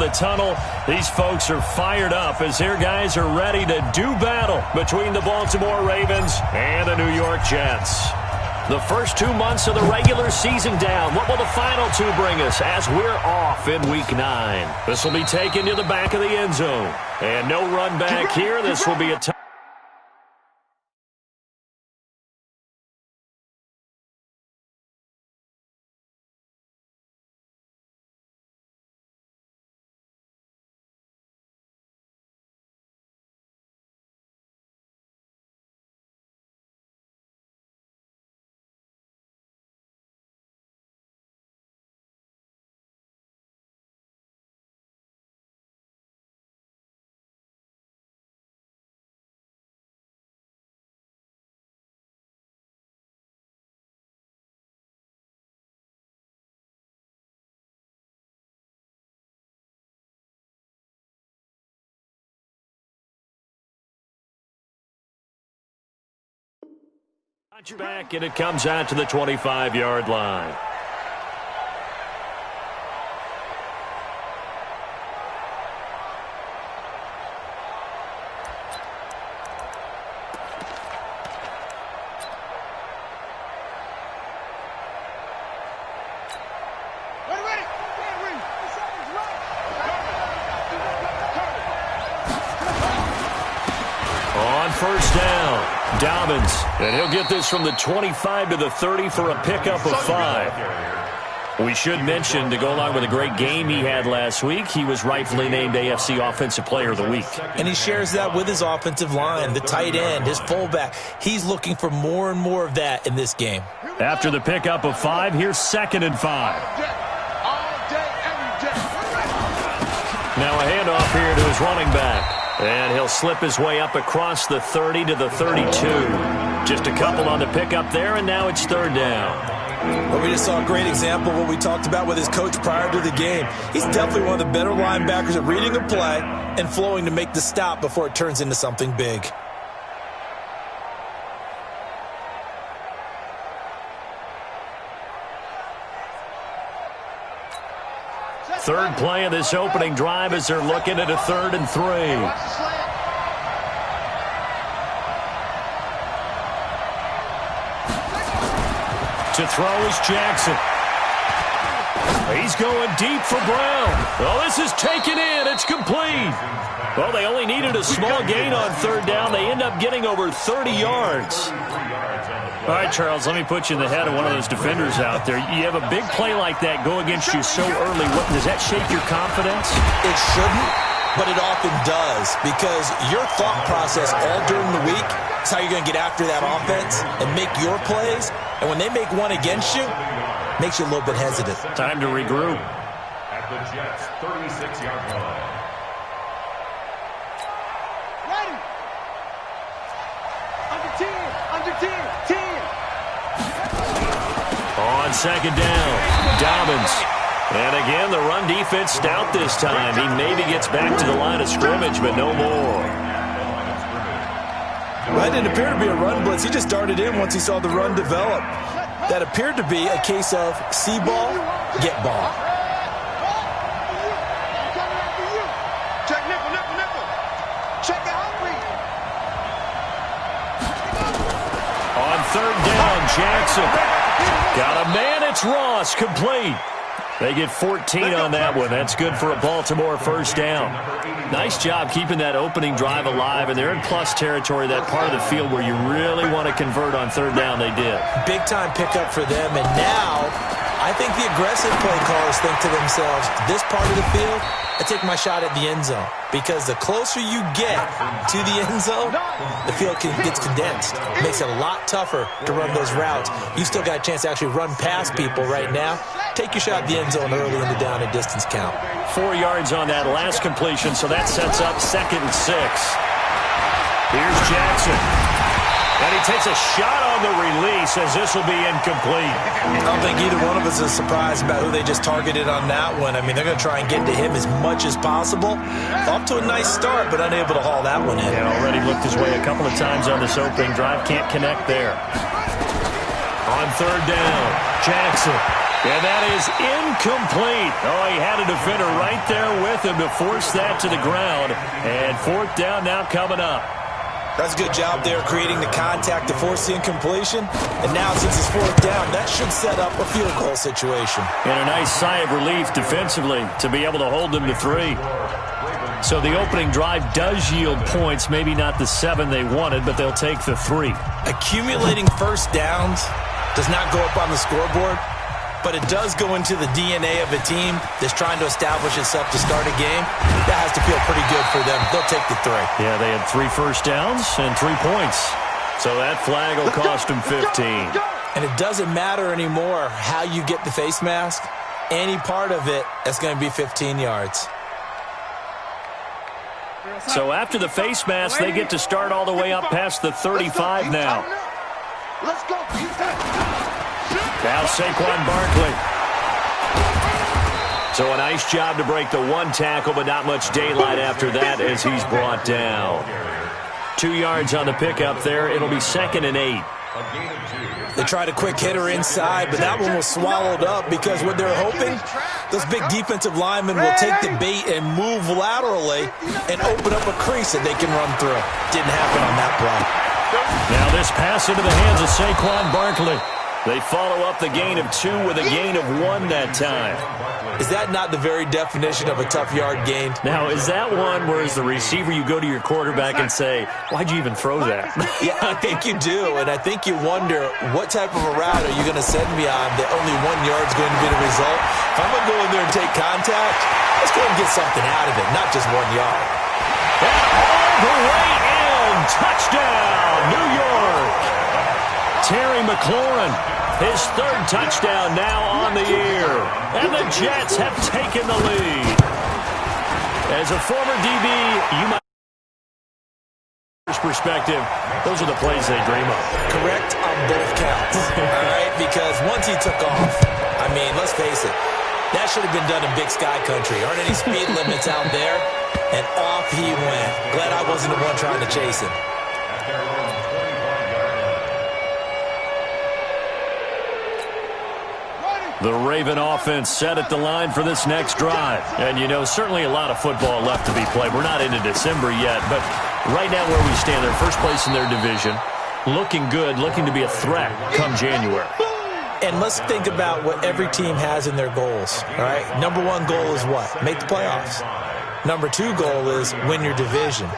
the tunnel. These folks are fired up as their guys are ready to do battle between the Baltimore Ravens and the New York Jets. The first 2 months of the regular season down. What will the final two bring us as we're off in Week 9? This will be taken to the back of the end zone. And no run back here. This will be a back, and it comes out to the 25-yard line. On first down, Dobbins, and he'll get this from the 25 to the 30 for a pickup of 5. We should mention, to go along with a great game he had last week, he was rightfully named AFC Offensive Player of the Week. And he shares that with his offensive line, the tight end, his fullback. He's looking for more and more of that in this game. After the pickup of 5, here's 2nd and 5. Now a handoff here to his running back. And he'll slip his way up across the 30 to the 32. Just a couple on the pickup there, and now it's 3rd down. Well, we just saw a great example of what we talked about with his coach prior to the game. He's definitely one of the better linebackers at reading a play and flowing to make the stop before it turns into something big. Third play of this opening drive as they're looking at a 3rd and 3. To throw is Jackson. He's going deep for Brown. Oh, this is taken in. It's complete. Well, they only needed a small gain on 3rd down. They end up getting over 30 yards. All right, Charles, let me put you in the head of one of those defenders out there. You have a big play like that go against you so early. Does that shake your confidence? It shouldn't, but it often does, because your thought process all during the week is how you're going to get after that offense and make your plays. And when they make one against you, it makes you a little bit hesitant. Time to regroup. At the Jets' 36-yard line. Ready. Under 10, under 10, 10. On 2nd down, Dobbins. And again, the run defense stout this time. He maybe gets back to the line of scrimmage, but no more. That didn't appear to be a run blitz. He just darted in once he saw the run develop. That appeared to be a case of see ball, get ball. Check nickel, nickel, nickel. Check the outreach. On 3rd down, Jackson. Got a man, it's Ross, complete. They get 14 on that one. That's good for a Baltimore first down. Nice job keeping that opening drive alive, and they're in plus territory, that part of the field where you really want to convert on 3rd down. They did. Big-time pickup for them, and now I think the aggressive play callers think to themselves, this part of the field, I take my shot at the end zone, because the closer you get to the end zone, the field gets condensed. It makes it a lot tougher to run those routes. You still got a chance to actually run past people right now. Take your shot at the end zone early in the down and distance count. 4 yards on that last completion, so that sets up 2nd and 6. Here's Jackson. And he takes a shot on the release as this will be incomplete. I don't think either one of us is surprised about who they just targeted on that one. I mean, they're going to try and get to him as much as possible. Off to a nice start, but unable to haul that one in. And already looked his way a couple of times on this opening drive. Can't connect there. On 3rd down, Jackson. And that is incomplete. Oh, he had a defender right there with him to force that to the ground. And fourth down now coming up. That's a good job there creating the contact to force the incompletion. And now since it's fourth down, that should set up a field goal situation. And a nice sigh of relief defensively to be able to hold them to 3. So the opening drive does yield points, maybe not the 7 they wanted, but they'll take the 3. Accumulating first downs does not go up on the scoreboard, but it does go into the DNA of a team that's trying to establish itself to start a game. That has to feel pretty good for them. They'll take the 3. Yeah, they had 3 first downs and 3 points. So that flag will cost them 15. And it doesn't matter anymore how you get the face mask. Any part of it is going to be 15 yards. So after the face mask, they get to start all the way up past the 35 now. Let's go. Now Saquon Barkley. So a nice job to break the 1 tackle, but not much daylight after that as he's brought down. 2 yards on the pickup there. It'll be 2nd and 8. They tried a quick hitter inside, but that one was swallowed up because what they're hoping, those big defensive linemen will take the bait and move laterally and open up a crease that they can run through. Didn't happen on that play. Now this pass into the hands of Saquon Barkley. They follow up the gain of 2 with a gain of 1 that time. Is that not the very definition of a tough yard gained? Now, is that one where as the receiver you go to your quarterback and say, why'd you even throw that? Yeah, I think you do, and I think you wonder what type of a route are you going to send me on that only 1 yard's going to be the result? If I'm going to go in there and take contact, let's go and get something out of it, not just 1 yard. All the way in. Touchdown, New York. Terry McLaurin. His 3rd touchdown now on the year. And the Jets have taken the lead. As a former DB, you might perspective, those are the plays they dream of. Correct on both counts. All right, because once he took off, I mean, let's face it, that should have been done in Big Sky Country. Aren't any speed limits out there? And off he went. Glad I wasn't the one trying to chase him. The Raven offense set at the line for this next drive. And, you know, certainly a lot of football left to be played. We're not into December yet, but right now where we stand, they're first place in their division. Looking good, looking to be a threat come January. And let's think about what every team has in their goals, all right? Number 1 goal is what? Make the playoffs. Number 2 goal is win your division.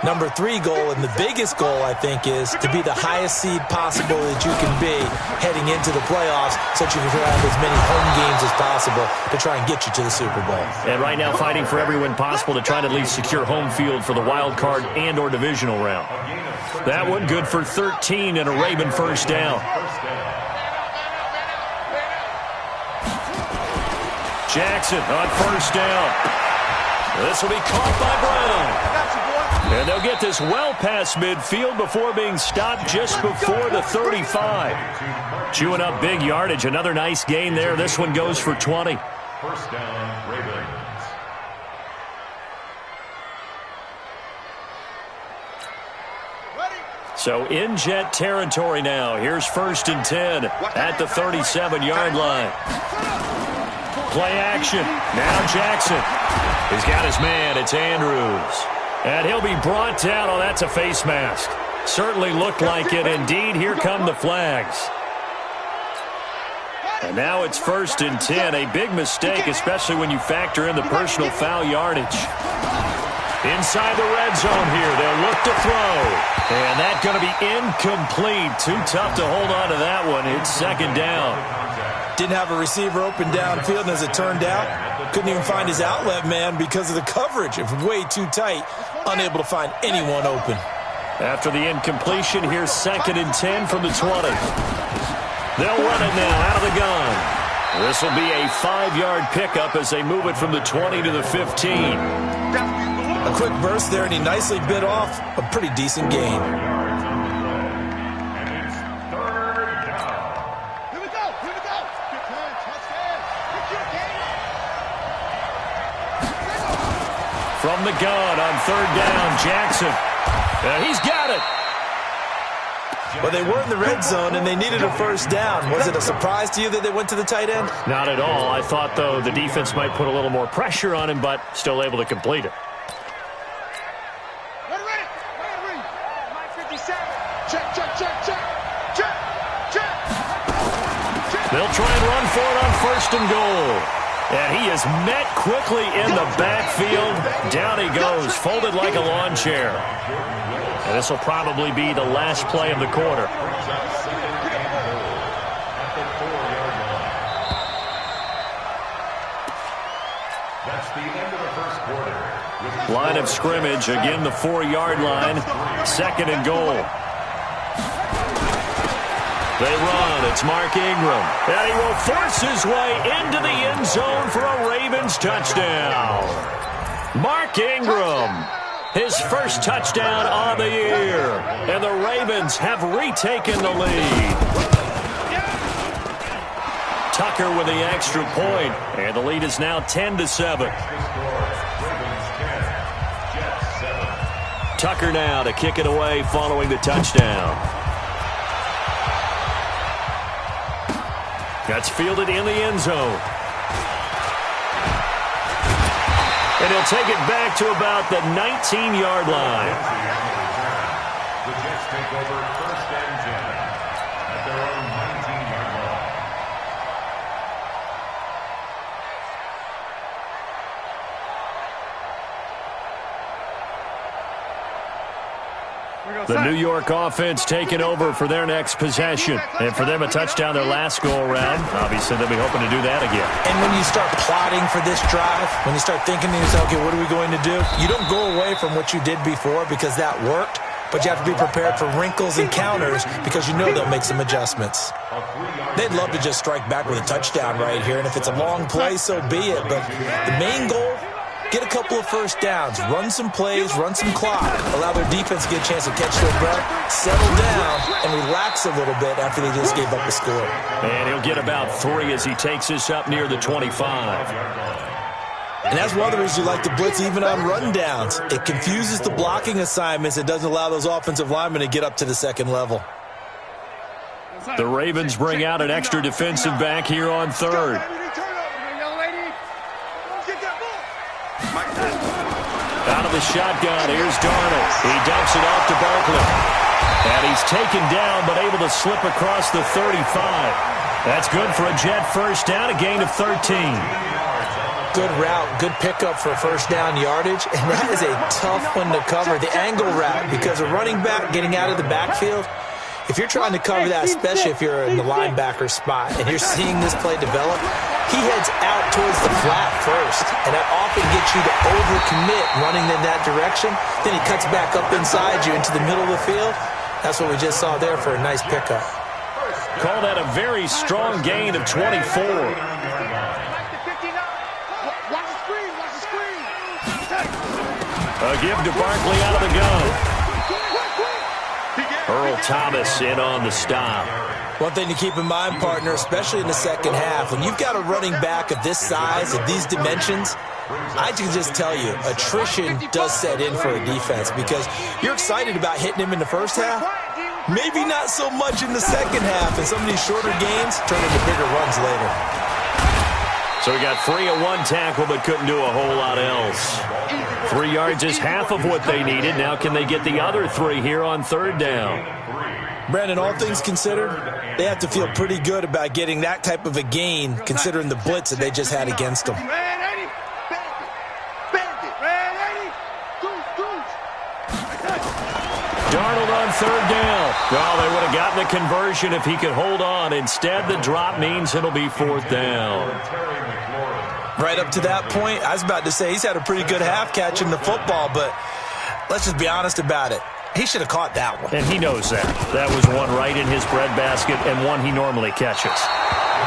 Number 3 goal, and the biggest goal, I think, is to be the highest seed possible that you can be heading into the playoffs so that you can have as many home games as possible to try and get you to the Super Bowl. And right now fighting for every win possible to try to at least secure home field for the wild card and or divisional round. That one good for 13 and a Raven first down. Jackson on first down. This will be caught by Brown. And they'll get this well past midfield before being stopped just before the 35. Chewing up big yardage. Another nice gain there. This one goes for 20. First down, Ravens. So in Jet territory now. Here's 1st and 10 at the 37-yard line. Play action. Now Jackson. He's got his man. It's Andrews. And he'll be brought down. Oh, that's a face mask. Certainly looked like it. Indeed, here come the flags. And now it's 1st and 10. A big mistake, especially when you factor in the personal foul yardage. Inside the red zone here. They'll look to throw. And that's going to be incomplete. Too tough to hold on to that one. It's 2nd down. Didn't have a receiver open downfield, and as it turned out, couldn't even find his outlet man because of the coverage. It was way too tight, unable to find anyone open. After the incompletion, here's 2nd and 10 from the 20. They'll run it now out of the gun. This will be a 5-yard pickup as they move it from the 20 to the 15. A quick burst there, and he nicely bit off a pretty decent gain. From the gun on 3rd down, Jackson. And he's got it. Well, they were in the red zone, and they needed a first down. Was it a surprise to you that they went to the tight end? Not at all. I thought, though, the defense might put a little more pressure on him, but still able to complete it. They'll try and run for it on 1st and goal. And he is met quickly in the backfield. Down he goes, folded like a lawn chair. And this will probably be the last play of the quarter. That's the end of the first quarter. Line of scrimmage, again the 4-yard line. 2nd and goal. They run. It's Mark Ingram. And he will force his way into the end zone for a Ravens touchdown. Mark Ingram, his first touchdown on the year. And the Ravens have retaken the lead. Tucker with the extra point. And the lead is now 10-7. Tucker now to kick it away following the touchdown. That's fielded in the end zone. And he'll take it back to about the 19-yard line. The Jets take over 1st and 10 at their own 19-yard line. The New York offense taking over for their next possession. And for them, a touchdown their last go-around. Obviously, they'll be hoping to do that again. And when you start plotting for this drive, when you start thinking to yourself, okay, what are we going to do? You don't go away from what you did before because that worked, but you have to be prepared for wrinkles and counters because you know they'll make some adjustments. They'd love to just strike back with a touchdown right here, and if it's a long play, so be it. But the main goal, get a couple of first downs, run some plays, run some clock, allow their defense to get a chance to catch their breath, settle down, and relax a little bit after they just gave up the score. And he'll get about 3 as he takes us up near the 25. And that's one of the reasons you like to blitz even on run downs. It confuses the blocking assignments. It doesn't allow those offensive linemen to get up to the 2nd level. The Ravens bring out an extra defensive back here on 3rd. Out of the shotgun, here's Darnold. He dumps it off to Barkley. And he's taken down, but able to slip across the 35. That's good for a Jet first down, a gain of 13. Good route, good pickup for first down yardage, and that is a tough one to cover, the angle route, because a running back getting out of the backfield, if you're trying to cover that, especially if you're in the linebacker spot and you're seeing this play develop, he heads out towards the flat first, and that often gets you to overcommit running in that direction. Then he cuts back up inside you into the middle of the field. That's what we just saw there for a nice pickup. Call that a very strong gain of 24. A give to Barkley out of the gun. Earl Thomas in on the stop. One thing to keep in mind, partner, especially in the second half, when you've got a running back of this size, of these dimensions, I can just tell you, attrition does set in for a defense because you're excited about hitting him in the first half. Maybe not so much in the second half, and some of these shorter gains turn into bigger runs later. So we got 3 at 1 tackle, but couldn't do a whole lot else. 3 yards is half of what they needed. Now can they get the other 3 here on 3rd down? Brandon, all things considered, they have to feel pretty good about getting that type of a gain considering the blitz that they just had against them. Darnold on 3rd down. Oh, they would have gotten the conversion if he could hold on. Instead, the drop means it'll be 4th down. Right up to that point, I was about to say he's had a pretty good half catching the football, but let's just be honest about it. He should have caught that one. And he knows that. That was one right in his breadbasket and one he normally catches.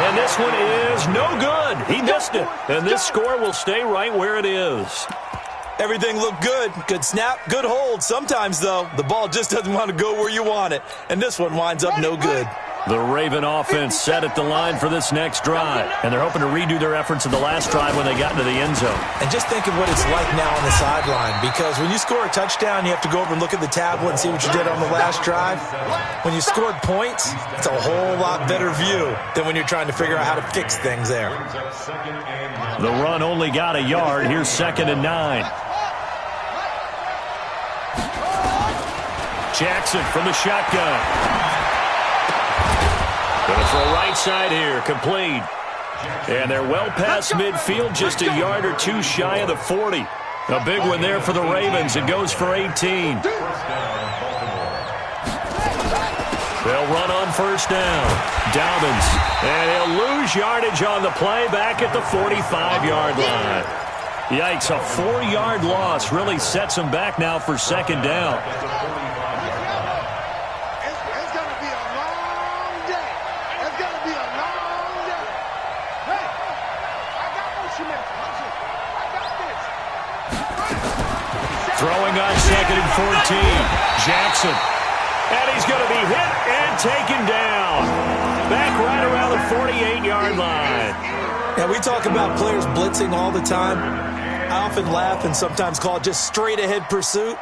And this one is no good. He missed it. And this score will stay right where it is. Everything looked good. Good snap, good hold. Sometimes, though, the ball just doesn't want to go where you want it. And this one winds up no good. The Raven offense set at the line for this next drive. And they're hoping to redo their efforts in the last drive when they got into the end zone. And just think of what it's like now on the sideline. Because when you score a touchdown, you have to go over and look at the tablet and see what you did on the last drive. When you scored points, it's a whole lot better view than when you're trying to figure out how to fix things there. The run only got a yard. Here's 2nd and 9. Jackson from the shotgun. Going to throw right side here, complete. And they're well past midfield, just a yard or two shy of the 40. A big one there for the Ravens. It goes for 18. They'll run on first down. Dobbins. And he'll lose yardage on the play back at the 45-yard line. Yikes, a 4-yard loss really sets him back now for 2nd down. Throwing on 2nd and 14. Jackson. And he's going to be hit and taken down. Back right around the 48-yard line. Now, we talk about players blitzing all the time. I often laugh and sometimes call it just straight-ahead pursuit.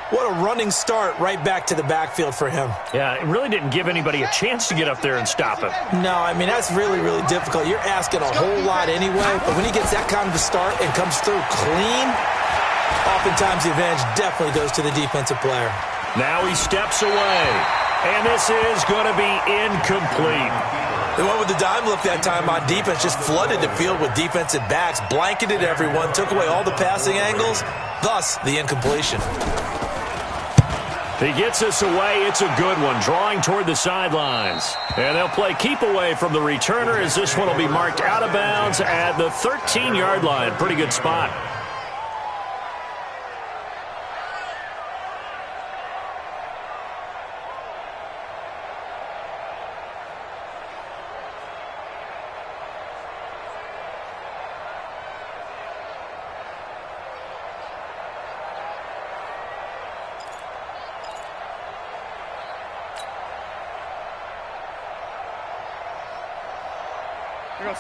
What a running start right back to the backfield for him. Yeah, it really didn't give anybody a chance to get up there and stop him. No, I mean, that's really, really difficult. You're asking a whole lot anyway, but when he gets that kind of a start and comes through clean, oftentimes the advantage definitely goes to the defensive player. Now he steps away, and this is going to be incomplete. The one with the dime look that time on defense just flooded the field with defensive backs, blanketed everyone, took away all the passing angles, thus the incompletion. He gets us away. It's a good one, drawing toward the sidelines. And they'll play keep away from the returner as this one will be marked out of bounds at the 13-yard line. Pretty good spot.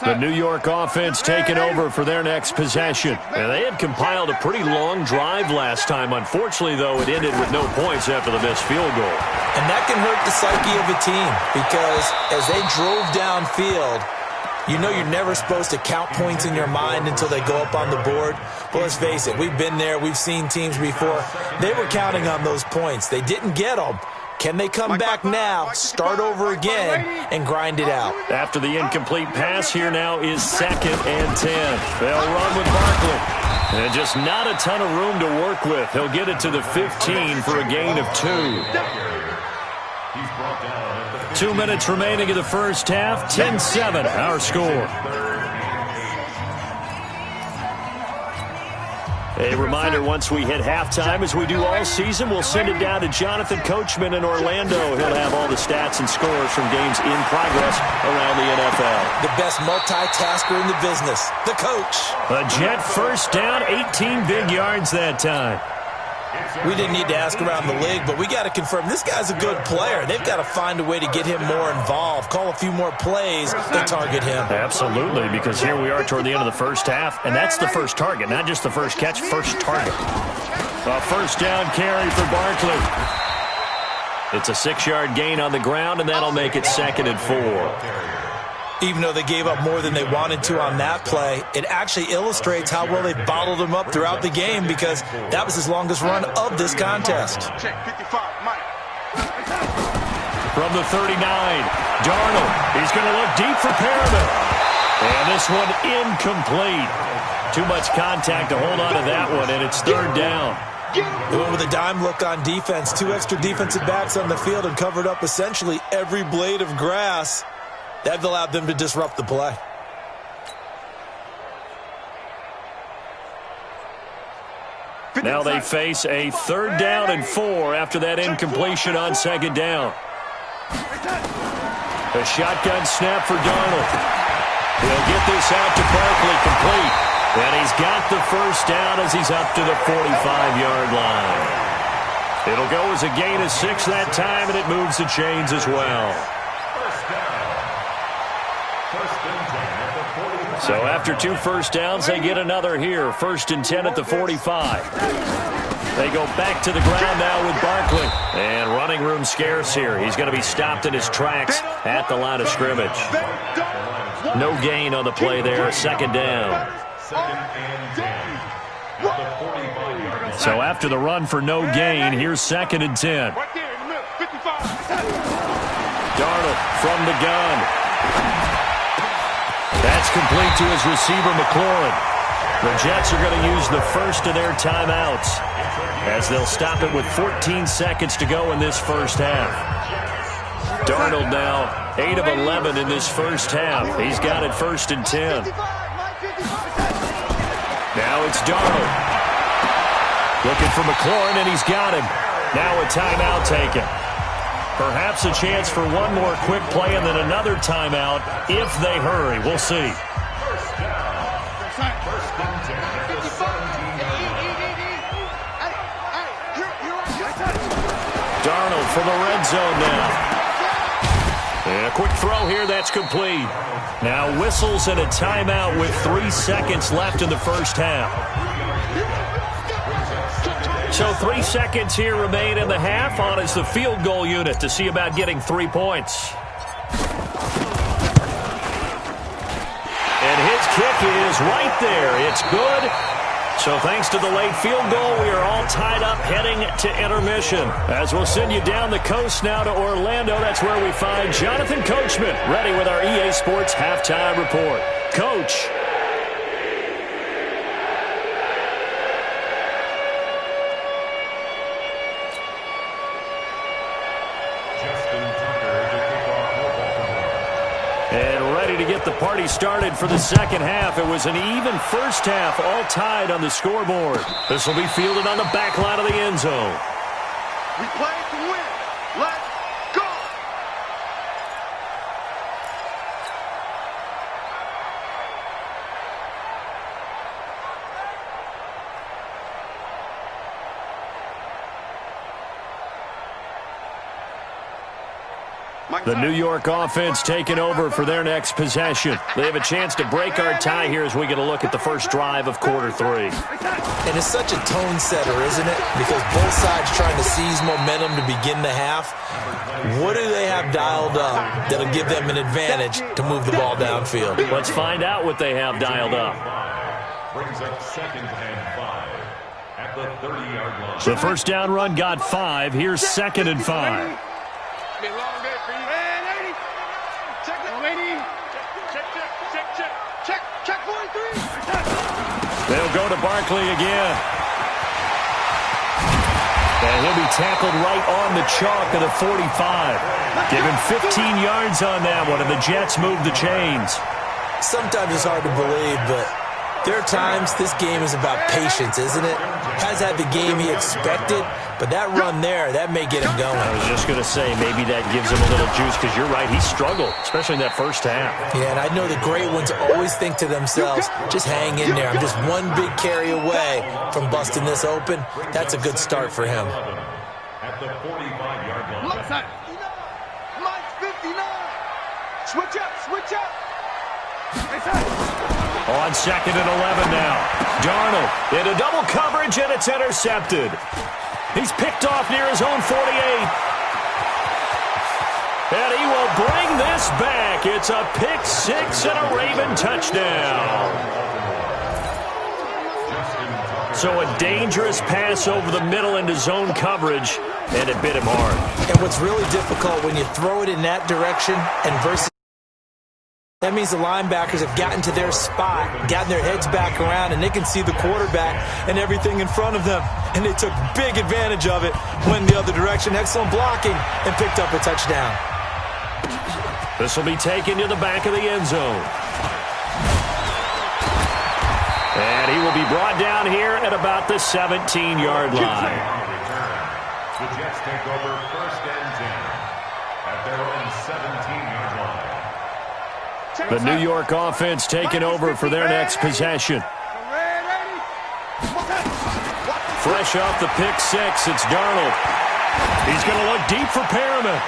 The New York offense taking over for their next possession. And they had compiled a pretty long drive last time. Unfortunately, though, it ended with no points after the missed field goal. And that can hurt the psyche of a team because as they drove downfield, you know you're never supposed to count points in your mind until they go up on the board. But let's face it, we've been there. We've seen teams before. They were counting on those points. They didn't get them. Can they come back now, start over again, and grind it out? After the incomplete pass, here now is 2nd and 10. They'll run with Barkley. And just not a ton of room to work with. He'll get it to the 15 for a gain of 2. 2 minutes remaining in the first half. 10-7, our score. A reminder, once we hit halftime, as we do all season, we'll send it down to Jonathan Coachman in Orlando. He'll have all the stats and scores from games in progress around the NFL. The best multitasker in the business, the coach. A Jet first down, 18 big yards that time. We didn't need to ask around the league, but we got to confirm this guy's a good player. They've got to find a way to get him more involved, call a few more plays that target him. Absolutely, because here we are toward the end of the first half, and that's the first target, not just the first catch, first target. A first down carry for Barkley. It's a 6-yard gain on the ground, and that'll make it 2nd and 4. Even though they gave up more than they wanted to on that play, it actually illustrates how well they bottled him up throughout the game because that was his longest run of this contest. From the 39, Darnold. He's going to look deep for Perriman. And this one incomplete. Too much contact to hold on to that one, and it's 3rd down. They went with a dime look on defense. 2 extra defensive backs on the field and covered up essentially every blade of grass. That allowed them to disrupt the play. Now they face a 3rd down and 4 after that incompletion on 2nd down. A shotgun snap for Darnold. He'll get this out to Barkley, complete. And he's got the first down as he's up to the 45-yard line. It'll go as a gain of 6 that time, and it moves the chains as well. So after 2 first downs, they get another here. 1st and 10 at the 45. They go back to the ground now with Barkley. And running room scarce here. He's going to be stopped in his tracks at the line of scrimmage. No gain on the play there. 2nd down. So after the run for no gain, here's 2nd and 10. Darnold from the gun. That's complete to his receiver, McLaurin. The Jets are going to use the first of their timeouts as they'll stop it with 14 seconds to go in this first half. Darnold now 8 of 11 in this first half. He's got it 1st and 10. Now it's Darnold. Looking for McLaurin, and he's got him. Now a timeout taken. Perhaps a chance for one more quick play and then another timeout if they hurry. We'll see. Darnold for the red zone now. And a quick throw here, that's complete. Now whistles and a timeout with 3 seconds left in the first half. So 3 seconds here remain in the half. On is the field goal unit to see about getting 3 points. And his kick is right there. It's good. So thanks to the late field goal, we are all tied up heading to intermission. As we'll send you down the coast now to Orlando, that's where we find Jonathan Coachman ready with our EA Sports Halftime Report. Coach. And ready to get the party started for the second half. It was an even first half, all tied on the scoreboard. This will be fielded on the back line of the end zone. We play to win. Let's go. The New York offense taking over for their next possession. They have a chance to break our tie here as we get a look at the first drive of quarter 3. And it's such a tone setter, isn't it? Because both sides trying to seize momentum to begin the half. What do they have dialed up that'll give them an advantage to move the ball downfield? Let's find out what they have dialed up. Brings up 2nd and 5 at the 30-yard line. The first down run got 5. Here's 2nd and 5. Been a long day for you. Man, 80. Check, 80. Check 43. They'll go to Barkley again. And he'll be tackled right on the chalk of the 45. Give him 15 yards on that one, and the Jets move the chains. Sometimes it's hard to believe, but there are times this game is about patience, isn't it? Has had the game he expected, but that run there, that may get him going. I was just going to say, maybe that gives him a little juice, because you're right, he struggled, especially in that first half. Yeah, and I know the great ones always think to themselves, just hang in there. I'm just one big carry away from busting this open. That's a good start for him. At the 45-yard line. Left side. Mike's 59. Switch up. On 2nd and 11 now. Darnold into double coverage, and it's intercepted. He's picked off near his own 48. And he will bring this back. It's a pick 6 and a Raven touchdown. So a dangerous pass over the middle into zone coverage, and it bit him hard. And what's really difficult when you throw it in that direction and versus that means the linebackers have gotten to their spot, gotten their heads back around, and they can see the quarterback and everything in front of them. And they took big advantage of it, went the other direction, excellent blocking, and picked up a touchdown. This will be taken to the back of the end zone. And he will be brought down here at about the 17-yard line. The Jets take over 1st and 10 at their own 17-yard line. The New York offense taking over for their next possession. Fresh off the pick 6, it's Darnold. He's going to look deep for Perriman.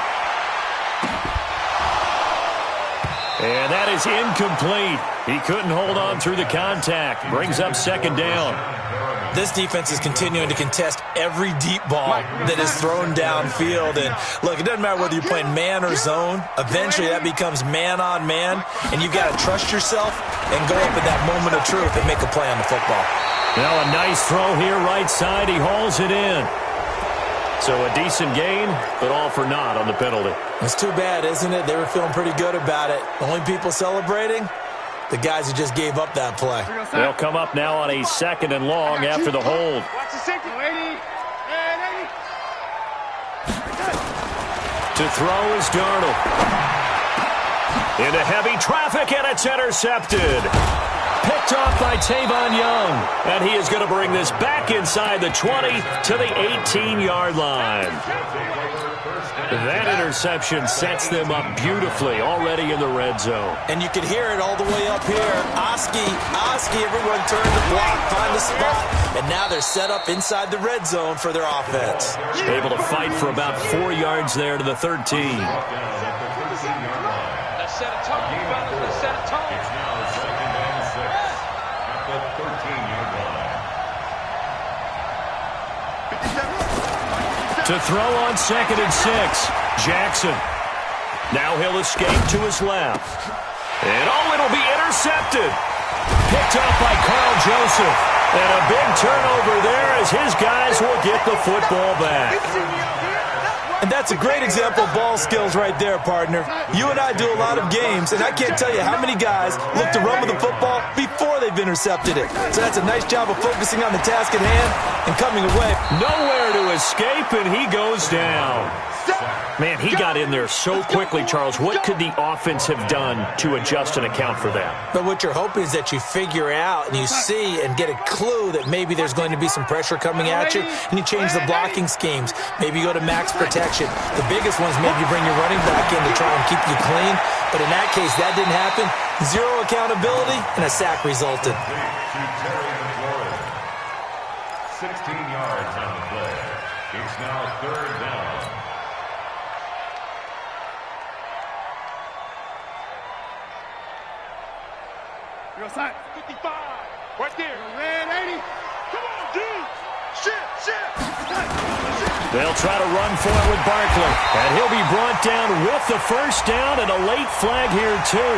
And that is incomplete. He couldn't hold on through the contact. Brings up second down. This defense is continuing to contest every deep ball that is thrown downfield. And, look, it doesn't matter whether you're playing man or zone. Eventually, that becomes man on man, and you've got to trust yourself and go up in that moment of truth and make a play on the football. Now a nice throw here right side. He hauls it in. So a decent gain, but all for naught on the penalty. It's too bad, isn't it? They were feeling pretty good about it. Only people celebrating? The guys who just gave up that play. They'll come up now on a 2nd and long after the hold. To throw is Darnold. Into heavy traffic, and it's intercepted. Picked off by Tavon Young. And he is going to bring this back inside the 20 to the 18-yard line. That interception sets them up beautifully already in the red zone. And you can hear it all the way up here. Oski, everyone turned to block, find the spot, and now they're set up inside the red zone for their offense. Able to fight for about 4 yards there to the 13. Let's set a tone, fellas. Let's set a tone. It's now 2nd and 6 at the 13-yard line. To throw on 2nd and 6, Jackson. Now he'll escape to his left. And it'll be intercepted. Picked off by Carl Joseph. And a big turnover there as his guys will get the football back. And that's a great example of ball skills right there, partner. You and I do a lot of games, and I can't tell you how many guys look to run with the football before they've intercepted it. So that's a nice job of focusing on the task at hand and coming away. Nowhere to escape, and he goes down. Man, he got in there so quickly, Charles. What could the offense have done to adjust and account for that? But what you're hoping is that you figure out and you see and get a clue that maybe there's going to be some pressure coming at you, and you change the blocking schemes. Maybe you go to max protection. The biggest one is maybe you bring your running back in to try and keep you clean. But in that case, that didn't happen. Zero accountability, and a sack resulted. 16 yards on the play. It's now 3rd down. You're side 55. Right there. Red 80. Come on, dude. Shit. They'll try to run for it with Barkley. And he'll be brought down with the first down and a late flag here, too.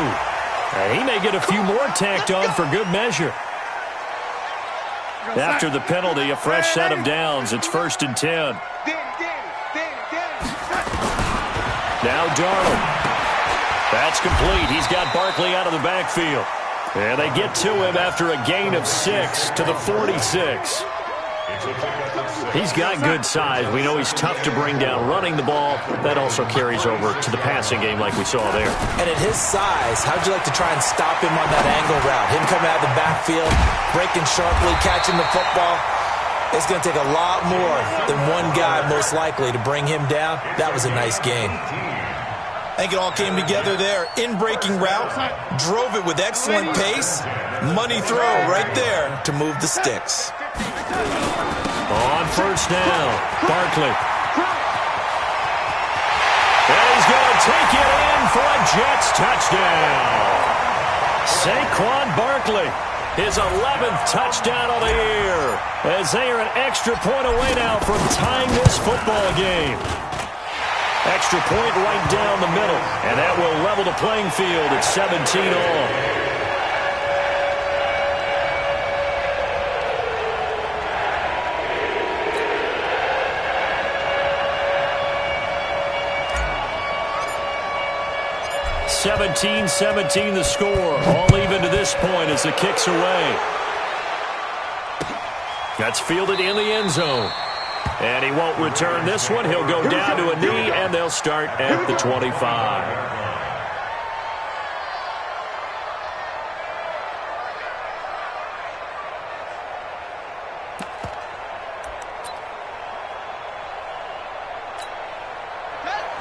He may get a few more tacked on for good measure. After the penalty, a fresh set of downs. It's 1st and 10. Now Darnold. That's complete. He's got Barkley out of the backfield. And they get to him after a gain of 6 to the 46. He's got good size. We know he's tough to bring down running the ball. That also carries over to the passing game like we saw there. And at his size, how'd you like to try and stop him on that angle route? Him coming out of the backfield, breaking sharply, catching the football. It's going to take a lot more than one guy, most likely, to bring him down. That was a nice game. I think it all came together there. In-breaking route, drove it with excellent pace. Money throw right there to move the sticks. On first down, Barkley. And he's going to take it in for a Jets touchdown. Saquon Barkley, his 11th touchdown of the year, as they are an extra point away now from tying this football game. Extra point right down the middle, and that will level the playing field at 17 all. (17-17) the score. All even to this point as the kick's away. That's fielded in the end zone. And he won't return this one. He'll go down to a knee, and they'll start at the 25.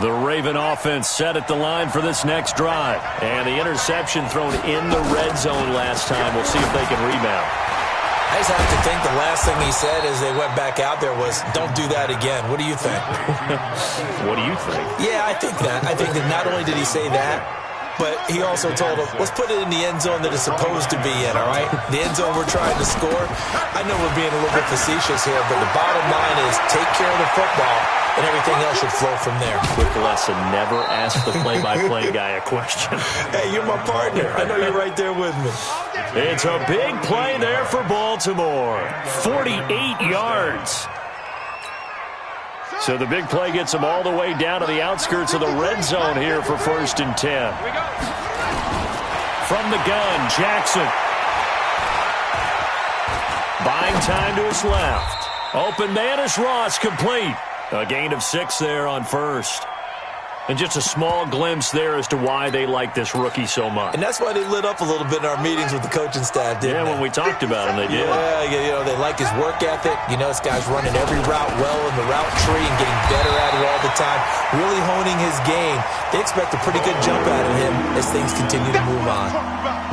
The Raven offense set at the line for this next drive. And the interception thrown in the red zone last time. We'll see if they can rebound. I just have to think the last thing he said as they went back out there was, don't do that again. What do you think? What do you think? Yeah, I think that. I think that not only did he say that, but he also told him, let's put it in the end zone that it's supposed to be in, all right? The end zone we're trying to score. I know we're being a little bit facetious here, but the bottom line is take care of the football, and everything else should flow from there. Quick lesson, never ask the play-by-play guy a question. Hey, you're my partner. I know you're right there with me. It's a big play there for Baltimore. 48 yards. So the big play gets them all the way down to the outskirts of the red zone here for 1st and 10. From the gun, Jackson. Buying time to his left. Open man is Ross, complete. A gain of 6 there on 1st. And just a small glimpse there as to why they like this rookie so much. And that's why they lit up a little bit in our meetings with the coaching staff, didn't they? When we talked about him, they did. Yeah, they like his work ethic. This guy's running every route well in the route tree and getting better at it all the time, really honing his game. They expect a pretty good jump out of him as things continue to move on.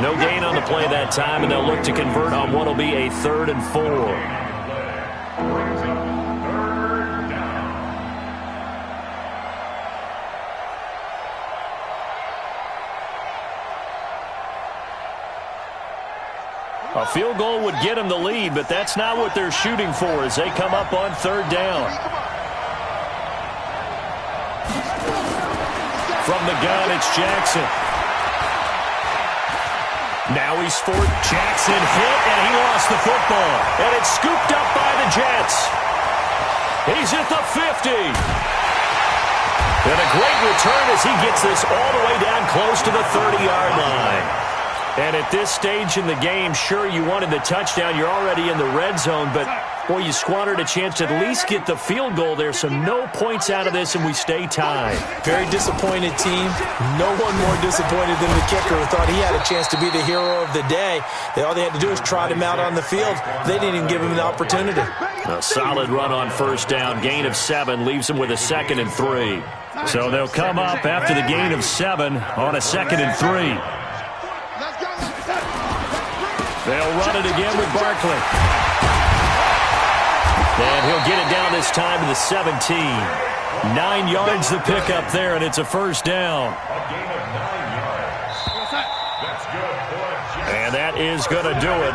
No gain on the play that time, and they'll look to convert on what will be a 3rd and 4. A field goal would get them the lead, but that's not what they're shooting for as they come up on 3rd down. From the gun, it's Jackson. Now he's forced. Jackson hit, and he lost the football. And it's scooped up by the Jets. He's at the 50. And a great return as he gets this all the way down close to the 30-yard line. And at this stage in the game, sure, you wanted the touchdown. You're already in the red zone, but, boy, you squandered a chance to at least get the field goal there, so no points out of this, and we stay tied. Very disappointed team. No one more disappointed than the kicker who thought he had a chance to be the hero of the day. All they had to do is trot him out on the field. They didn't even give him the opportunity. A solid run on 1st down. Gain of 7 leaves them with a 2nd and 3. So they'll come up after the gain of 7 on a 2nd and 3. They'll run it again with Barkley. And he'll get it down this time to the 17. 9 yards the pickup there, and it's a 1st down. And that is going to do it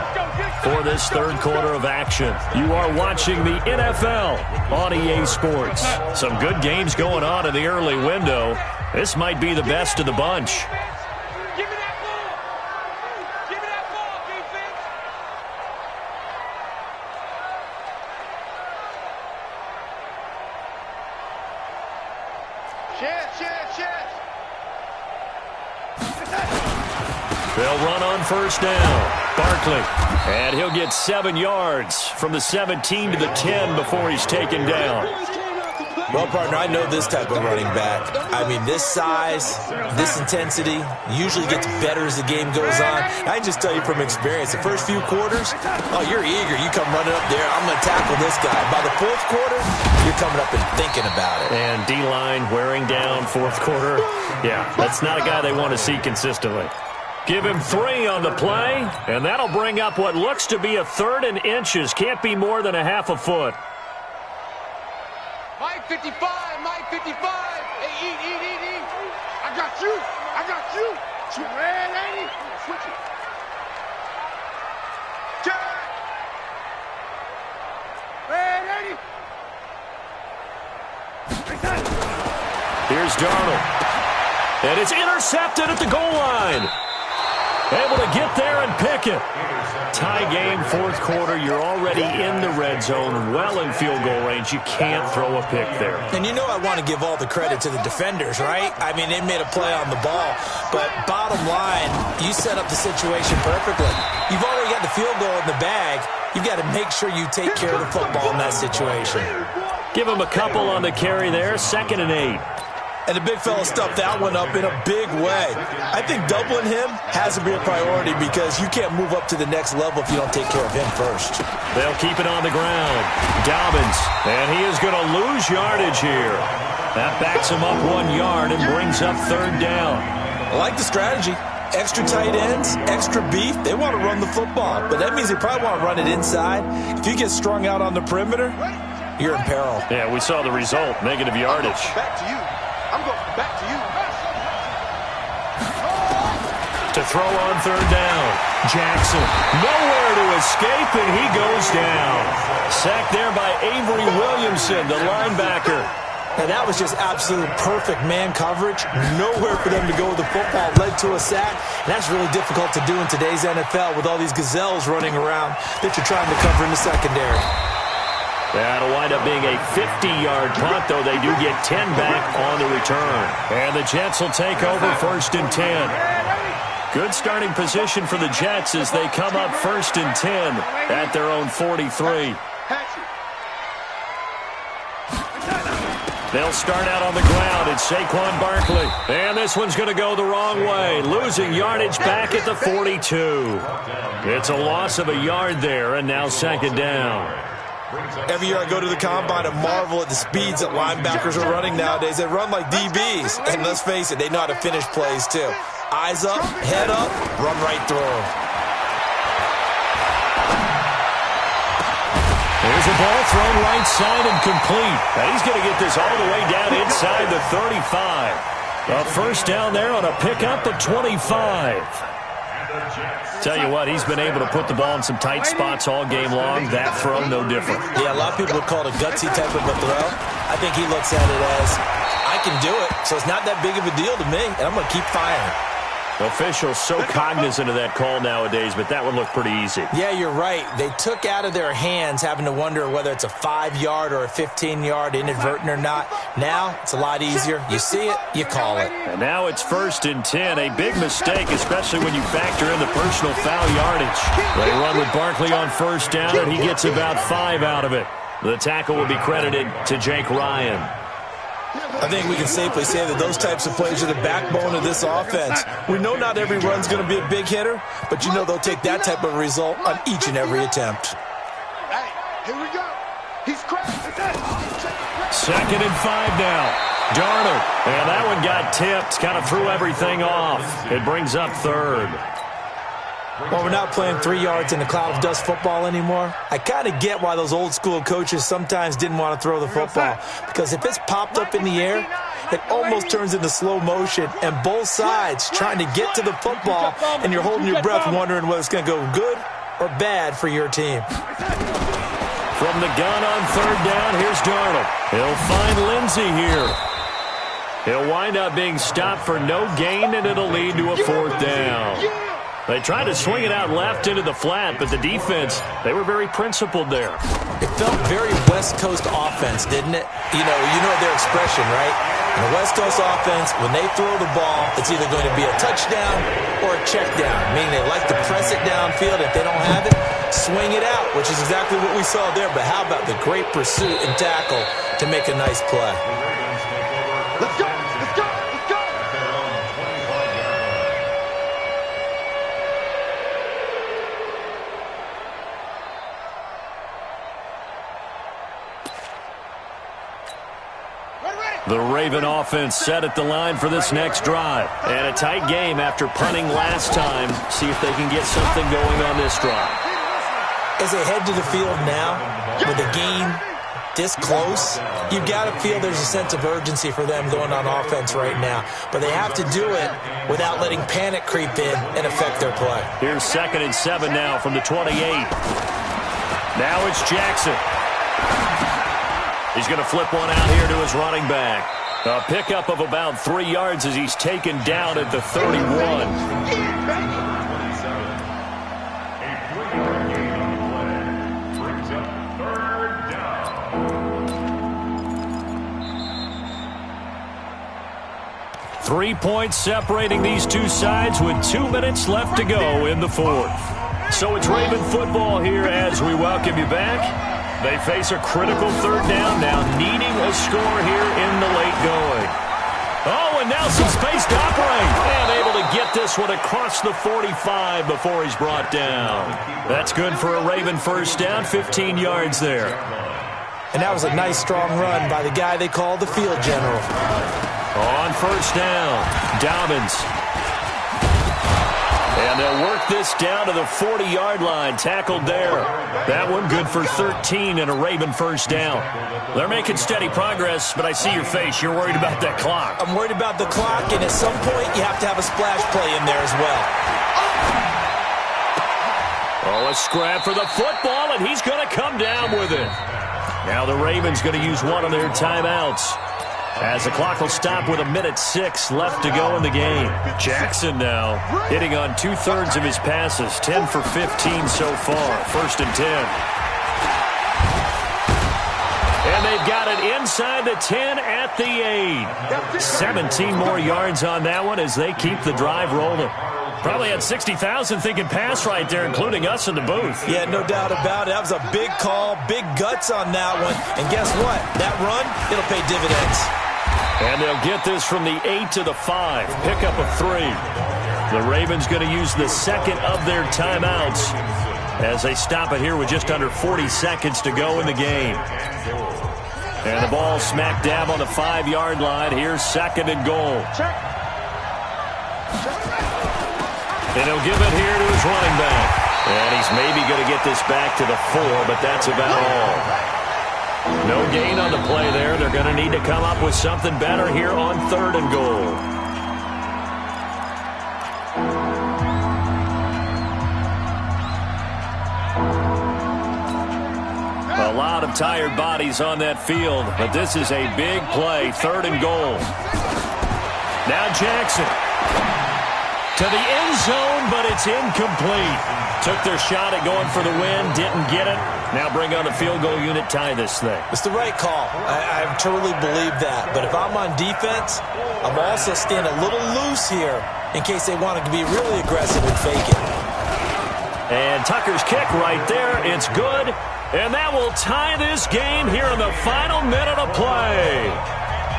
for this 3rd quarter of action. You are watching the NFL on EA Sports. Some good games going on in the early window. This might be the best of the bunch. They'll run on 1st down. Barkley. And he'll get 7 yards from the 17 to the 10 before he's taken down. Well, partner, I know this type of running back. I mean, this size, this intensity usually gets better as the game goes on. I can just tell you from experience, the first few quarters, you're eager. You come running up there, I'm going to tackle this guy. By the 4th quarter, you're coming up and thinking about it. And D-line wearing down 4th quarter. Yeah, that's not a guy they want to see consistently. Give him 3 on the play, and that'll bring up what looks to be a 3rd and inches. Can't be more than a half a foot. Mike 55, Mike 55. Hey, eat. I got you. Red 80. Switch it. Jack. Red 80. Here's Darnold. And it's intercepted at the goal line. Able to get there and pick it. Tie game, 4th quarter. You're already in the red zone, well in field goal range. You can't throw a pick there. And you know I want to give all the credit to the defenders, right? I mean, they made a play on the ball. But bottom line, you set up the situation perfectly. You've already got the field goal in the bag. You've got to make sure you take care of the football in that situation. Give him a couple on the carry there. 2nd and 8. And the big fella stuffed that one up in a big way. I think doubling him has to be a priority because you can't move up to the next level if you don't take care of him first. They'll keep it on the ground. Dobbins, and he is going to lose yardage here. That backs him up 1 yard and brings up 3rd down. I like the strategy. Extra tight ends, extra beef. They want to run the football, but that means they probably want to run it inside. If you get strung out on the perimeter, you're in peril. Yeah, we saw the result, negative yardage. Back to you. I'm going back to you. To throw on third down. Jackson, nowhere to escape, and he goes down. Sacked there by Avery Williamson, the linebacker. Now, that was just absolute perfect man coverage. Nowhere for them to go with the football. Led to a sack. And that's really difficult to do in today's NFL with all these gazelles running around that you're trying to cover in the secondary. That'll wind up being a 50-yard punt, though they do get 10 back on the return. And the Jets will take over 1st and 10. Good starting position for the Jets as they come up 1st and 10 at their own 43. They'll start out on the ground. It's Saquon Barkley. And this one's going to go the wrong way. Losing yardage back at the 42. It's a loss of a yard there, and now 2nd down. Every year I go to the combine and marvel at the speeds that linebackers are running nowadays. They run like DBs. And let's face it, they know how to finish plays too. Eyes up, head up, run right through them. There's a ball thrown right side and complete. And he's going to get this all the way down inside the 35. A 1st down there on a pickup of 25. Tell you what, he's been able to put the ball in some tight spots all game long. That throw, no different. Yeah, a lot of people would call it a gutsy type of a throw. I think he looks at it as, I can do it, so it's not that big of a deal to me, and I'm going to keep firing. Officials so cognizant of that call nowadays, but that one looked pretty easy. Yeah, you're right. They took out of their hands having to wonder whether it's a 5-yard or a 15-yard, inadvertent or not. Now, it's a lot easier. You see it, you call it. And now it's 1st and 10. A big mistake, especially when you factor in the personal foul yardage. They run with Barkley on 1st down, and he gets about 5 out of it. The tackle will be credited to Jake Ryan. I think we can safely say that those types of plays are the backbone of this offense. We know not every run's going to be a big hitter, but you know they'll take that type of result on each and every attempt. Hey, here we go. He's cracked. 2nd and 5 now. Darnold. And that one got tipped. Kind of threw everything off. It brings up 3rd. Well, we're not playing 3 yards in a cloud of dust football anymore. I kind of get why those old school coaches sometimes didn't want to throw the football. Because if it's popped up in the air, it almost turns into slow motion. And both sides trying to get to the football, and you're holding your breath wondering whether it's going to go good or bad for your team. From the gun on 3rd down, here's Darnold. He'll find Lindsey here. He'll wind up being stopped for no gain, and it'll lead to a 4th down. They tried to swing it out left into the flat, but the defense, they were very principled there. It felt very West Coast offense, didn't it? You know their expression, right? In the West Coast offense, when they throw the ball, it's either going to be a touchdown or a check down, meaning they like to press it downfield. If they don't have it, swing it out, which is exactly what we saw there. But how about the great pursuit and tackle to make a nice play? Let's go. Let's go. Let's go. The Raven offense set at the line for this next drive. And a tight game after punting last time. See if they can get something going on this drive. As they head to the field now, with a game this close, you've got to feel there's a sense of urgency for them going on offense right now. But they have to do it without letting panic creep in and affect their play. Here's 2nd and 7 now from the 28. Now it's Jackson. He's going to flip one out here to his running back. A pickup of about 3 yards as he's taken down at the 31. Three points separating these two sides with 2 minutes left to go in the 4th. So it's Raven football here as we welcome you back. They face a critical 3rd down now, needing a score here in the late going. Oh, and now some space to operate. And able to get this one across the 45 before he's brought down. That's good for a Raven 1st down, 15 yards there. And that was a nice, strong run by the guy they call the field general. On 1st down, Dobbins. And they'll work this down to the 40-yard line. Tackled there. That one good for 13 and a Raven first down. They're making steady progress, but I see your face. You're worried about that clock. I'm worried about the clock, and at some point you have to have a splash play in there as well. Oh, a scrap for the football, and he's going to come down with it. Now the Ravens going to use one of their timeouts, as the clock will stop with 1:06 left to go in the game. Jackson now hitting on 2/3 of his passes, 10 for 15 so far. 1st and 10. And they've got it inside the 10 at the 8. 17 more yards on that one as they keep the drive rolling. Probably had 60,000 thinking pass right there, including us in the booth. Yeah, no doubt about it. That was a big call, big guts on that one. And guess what? That run, it'll pay dividends. And they'll get this from the 8 to the 5. Pick up a 3. The Ravens going to use the second of their timeouts as they stop it here with just under 40 seconds to go in the game. And the ball smack dab on the 5-yard line. Here's 2nd and goal. And he'll give it here to his running back. And he's maybe going to get this back to the 4, but that's about all. No gain on the play there. They're going to need to come up with something better here on 3rd and goal. A lot of tired bodies on that field, but this is a big play. 3rd and goal. Now Jackson to the end zone, but it's incomplete. Took their shot at going for the win, didn't get it. Now bring on the field goal unit, tie this thing. It's the right call. I truly believe that. But if I'm on defense, I'm also staying a little loose here in case they want to be really aggressive and fake it. And Tucker's kick right there. It's good. And that will tie this game here in the final minute of play.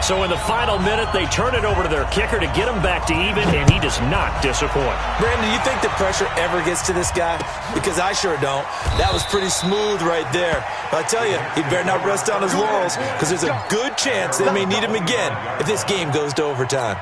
So in the final minute, they turn it over to their kicker to get him back to even, and he does not disappoint. Brandon, do you think the pressure ever gets to this guy? Because I sure don't. That was pretty smooth right there. But I tell you, he better not rest on his laurels, because there's a good chance they may need him again if this game goes to overtime.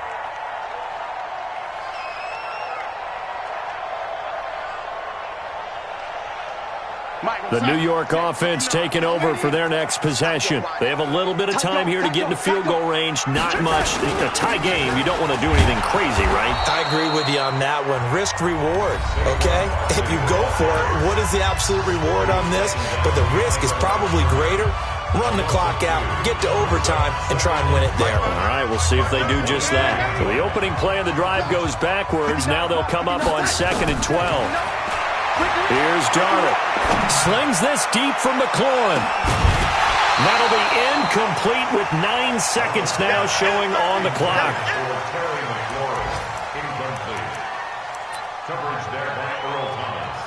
The New York offense taking over for their next possession. They have a little bit of time here to get into field goal range. Not much. A tie game, you don't want to do anything crazy, right? I agree with you on that one. Risk reward, okay? If you go for it, what is the absolute reward on this? But the risk is probably greater. Run the clock out, get to overtime, and try and win it there. All right, we'll see if they do just that. So the opening play of the drive goes backwards. Now they'll come up on 2nd and 12. Here's Drought. Slings this deep from McLaurin. That'll be incomplete with 9 seconds now showing on the clock. Incomplete. Coverage there by Earl Thomas.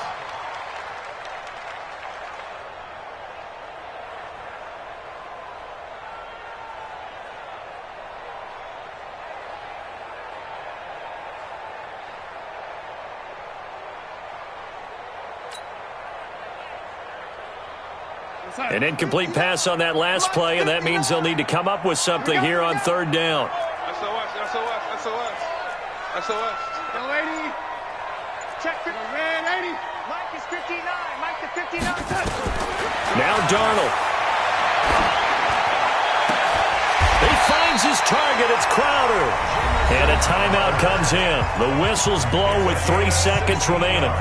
An incomplete pass on that last play, and that means they'll need to come up with something here on 3rd down. SOS. Yo, 80. Check the red 80. Mike is 59. Mike to 59. Now Darnold. He finds his target. It's Crowder. And a timeout comes in. The whistles blow with 3 seconds remaining.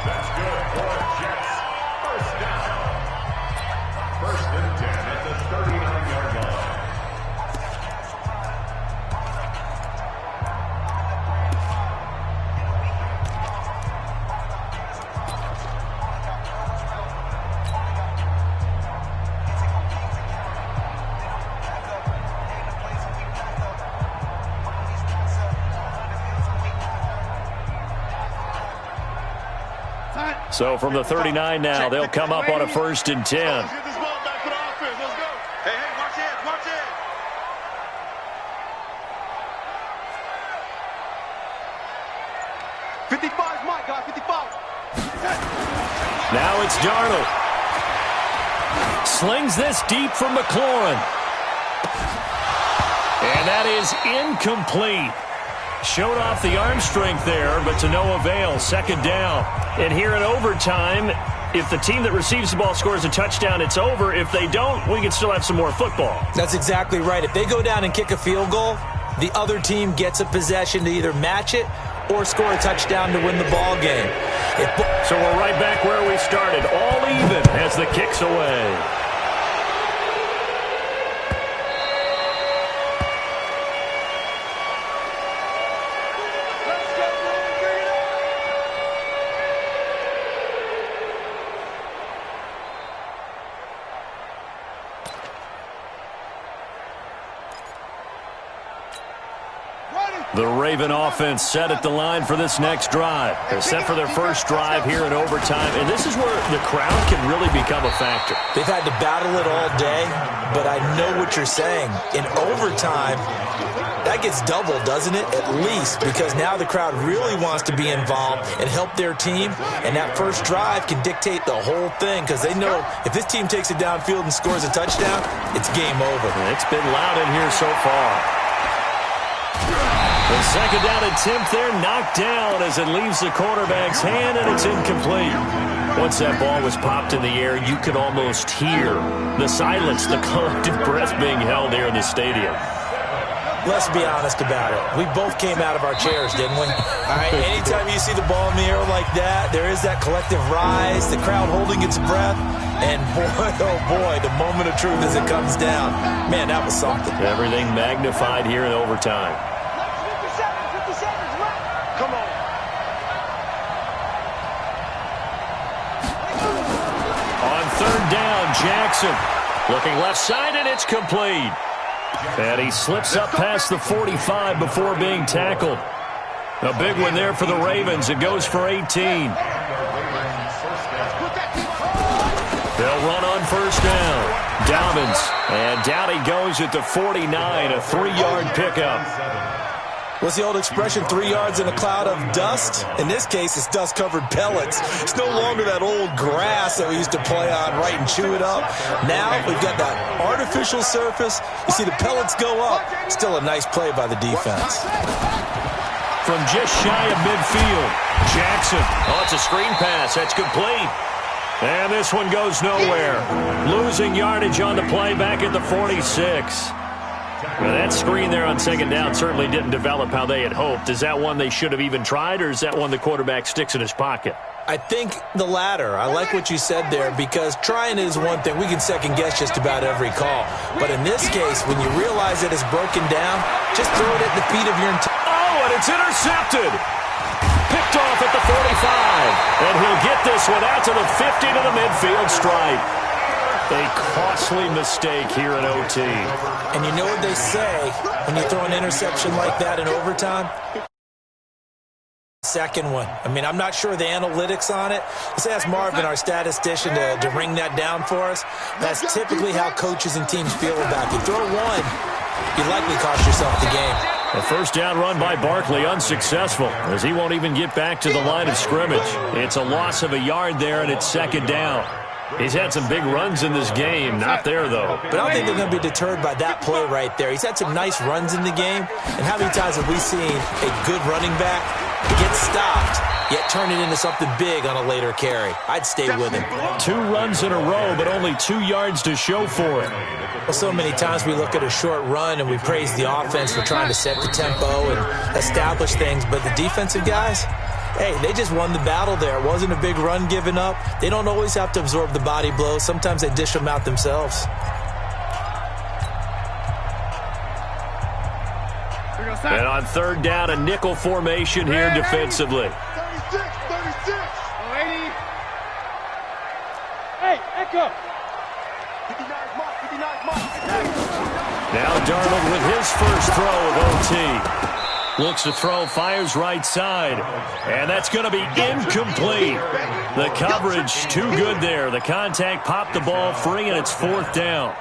That's good for Jets. First down. 1st and 10 at the 39-yard line. So from the 39 now, they'll come up on a 1st and 10. Let's get this ball back for the offense. Let's go. Hey, watch it. Watch it. Mike, guys, 55. Now it's Darnold. Slings this deep from McLaurin. And that is incomplete. Showed off the arm strength there, but to no avail. Second down. And here in overtime, if the team that receives the ball scores a touchdown, it's over. If they don't, we can still have some more football. That's exactly right. If they go down and kick a field goal, the other team gets a possession to either match it or score a touchdown to win the ball game. So we're right back where we started, all even as the kick's away. The Raven offense set at the line for this next drive. They're set for their first drive here in overtime, and this is where the crowd can really become a factor. They've had to battle it all day, but I know what you're saying. In overtime, that gets doubled, doesn't it? At least, because now the crowd really wants to be involved and help their team, and that first drive can dictate the whole thing because they know if this team takes it downfield and scores a touchdown, it's game over. It's been loud in here so far. The second down attempt there knocked down as it leaves the quarterback's hand, and it's incomplete. Once that ball was popped in the air, you could almost hear the silence, the collective breath being held here in the stadium. Let's be honest about it. We both came out of our chairs, didn't we? All right, anytime you see the ball in the air like that, there is that collective rise, the crowd holding its breath, and boy, oh boy, the moment of truth as it comes down. Man, that was something. Everything magnified here in overtime. Come on. On third down, Jackson looking left side, and it's complete. And he slips up past the 45 before being tackled. A big one there for the Ravens. It goes for 18. They'll run on first down. Dobbins, and down he goes at the 49, a 3-yard pickup. What's the old expression, 3 yards in a cloud of dust? In this case, it's dust-covered pellets. It's no longer that old grass that we used to play on, right, and chew it up. Now we've got that artificial surface. You see the pellets go up. Still a nice play by the defense. From just shy of midfield, Jackson. Oh, it's a screen pass. That's complete. And this one goes nowhere. Losing yardage on the play back at the 46. Well, that screen there on second down certainly didn't develop how they had hoped. Is that one they should have even tried, or is that one the quarterback sticks in his pocket? I think the latter. I like what you said there, because trying is one thing. We can second-guess just about every call. But in this case, when you realize that it's broken down, just throw it at the feet of your Oh, and it's intercepted! Picked off at the 45. And he'll get this one out to the 50 to the midfield stripe. A costly mistake here in OT. And you know what they say when you throw an interception like that in overtime? Second one. I mean, I'm not sure the analytics on it. Let's ask Marvin, our statistician, to ring that down for us. That's typically how coaches and teams feel about you. Throw one, you likely cost yourself the game. A first down run by Barkley unsuccessful, as he won't even get back to the line of scrimmage. It's a loss of a yard there, and it's second down. He's had some big runs in this game. Not there, though. But I don't think they're going to be deterred by that play right there. He's had some nice runs in the game. And how many times have we seen a good running back get stopped, yet turn it into something big on a later carry? I'd stay with him. 2 runs in a row, but only 2 yards to show for it. Well, so many times we look at a short run and we praise the offense for trying to set the tempo and establish things. But the defensive guys, hey, they just won the battle there. It wasn't a big run given up. They don't always have to absorb the body blows. Sometimes they dish them out themselves. And on third down, a nickel formation here defensively. 36. Hey, Echo. 59 mark. Now Darnold with his first throw of OT. Looks to throw, fires right side. And that's going to be incomplete. The coverage too good there. The contact popped the ball free, and it's fourth down.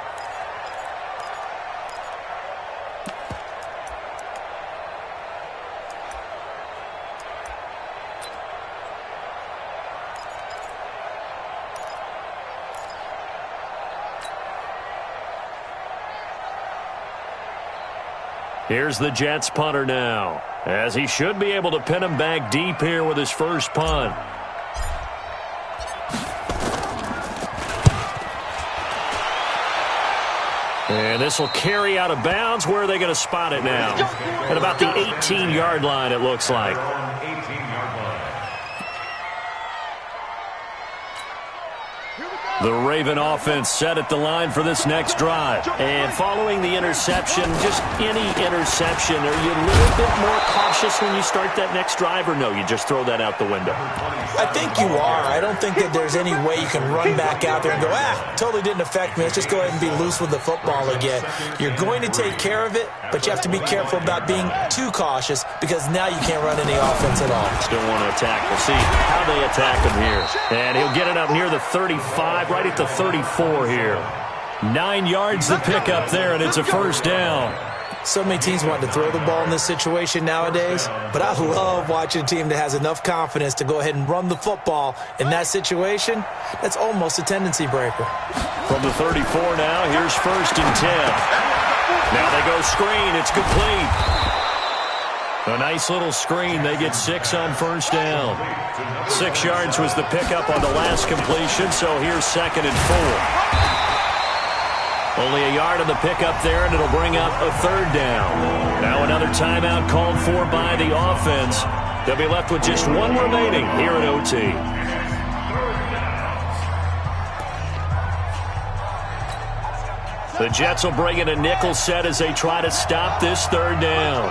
Here's the Jets punter now. as he should be able to pin him back deep here with his first punt. And this will carry out of bounds. Where are they going to spot it now? At about the 18-yard line, it looks like. The Raven offense set at the line for this next drive. And following the interception, just any interception, are you a little bit more cautious when you start that next drive, or no, you just throw that out the window? I think you are. I don't think that there's any way you can run back out there and go, totally didn't affect me. Let's just go ahead and be loose with the football again. You're going to take care of it, but you have to be careful about being too cautious because now you can't run any offense at all. Still want to attack. We'll see how they attack him here. And he'll get it up near the 35, right at the 34 here. 9 yards to pick up there, and it's a first down. So many teams want to throw the ball in this situation nowadays, but I love watching a team that has enough confidence to go ahead and run the football in that situation. That's almost a tendency breaker. From the 34 now, here's first and 10. Now they go screen. It's complete. A nice little screen. They get 6 on first down. 6 yards was the pickup on the last completion, so here's second and 4. Only a yard on the pickup there, and it'll bring up a third down. Now another timeout called for by the offense. They'll be left with just one remaining here at OT. The Jets will bring in a nickel set as they try to stop this third down.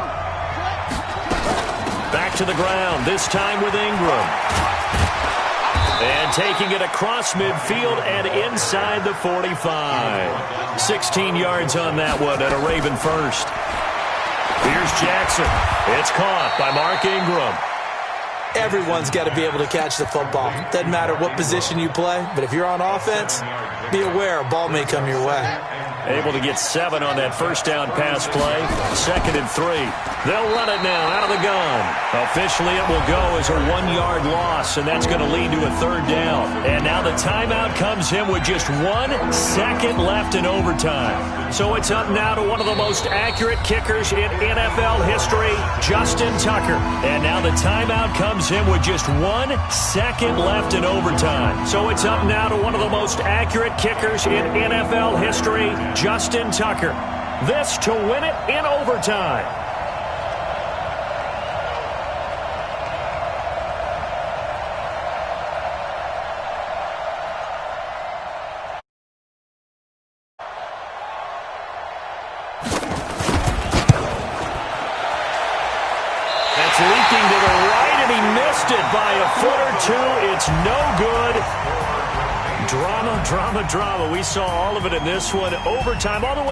Back to the ground, this time with Ingram. And taking it across midfield and inside the 45. 16 yards on that one and a Raven first. Here's Jackson. It's caught by Mark Ingram. Everyone's got to be able to catch the football. Doesn't matter what position you play, but if you're on offense, be aware a ball may come your way. Able to get 7 on that first down pass play. Second and 3. They'll run it now out of the gun. Officially, it will go as a 1-yard loss, and that's going to lead to a third down. And now the timeout comes in with just 1 second left in overtime. So it's up now to one of the most accurate kickers in NFL history, Justin Tucker. And now the timeout comes in with just 1 second left in overtime. So it's up now to one of the most accurate kickers in NFL history, Justin Tucker. This to win it in overtime. That's leaking to the right, and he missed it by a foot or two. It's no good. Drama, drama, drama. We saw all of it in this one. Overtime all the way.